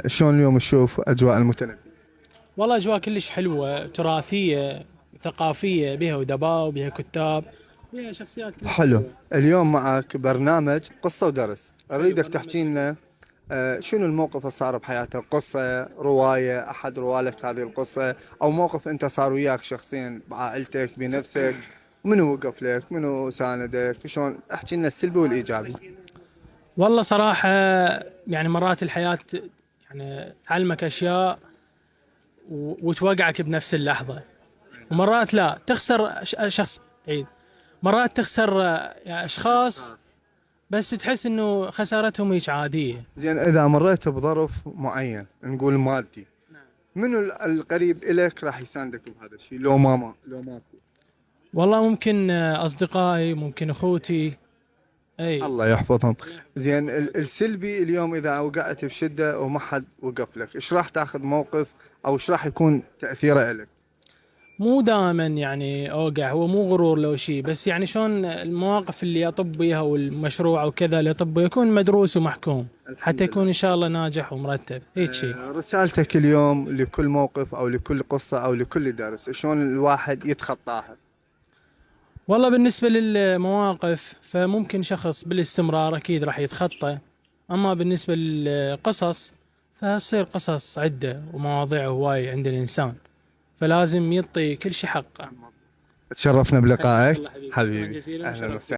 شلون اليوم تشوف اجواء المتنبي؟ والله أجواء كلش حلوة، تراثية، ثقافية، بها أدباء وبها كتاب، بها شخصيات كلش حلو. حلوة. اليوم معك برنامج قصة ودرس، حلو، اريدك برنامج تحكي حلو. لنا شنو الموقف اللي صار بحياتك، قصة رواية احد روالك هذه القصة، او موقف انت صار وياك شخصيا بعائلتك بنفسك، منو وقف لك، منو ساندك، شلون؟ احكي لنا السلبي والايجابي. والله صراحة يعني مرات الحياة يعني تعلمك أشياء وتوقعك بنفس اللحظة، ومرات لا تخسر شخص عيد، مرات تخسر يعني أشخاص بس تحس إنه خسارتهم هيك عادية. زين، اذا مريت بظرف معين نقول مادي، منو القريب الك راح يساندك بهذا الشيء؟ لو ماما، لو ماكو؟ والله ممكن أصدقائي، ممكن أخوتي. أي. الله يحفظهم. زين، السلبي اليوم اذا وقعت بشده وما حد وقف لك، ايش راح تاخذ موقف او ايش راح يكون تاثيره لك؟ مو دائما يعني اوقع، هو مو غرور لو شيء، بس يعني شلون المواقف اللي اطب بيها والمشروع او كذا اللي اطب بيه يكون مدروس ومحكوم حتى الحمد يكون لله. ان شاء الله ناجح ومرتب هيك شيء. رسالتك اليوم لكل موقف او لكل قصه او لكل درس، شلون الواحد يتخطاها؟ والله بالنسبة للمواقف فممكن شخص بالاستمرار اكيد راح يتخطى، اما بالنسبة للقصص فتصير قصص عدة ومواضيع هواي عند الانسان، فلازم يعطي كل شيء حقه. تشرفنا حياك بلقائك الله حبيبي، شكرا حبيبي. جزيلا اهلا وشرف وسهلا. بي.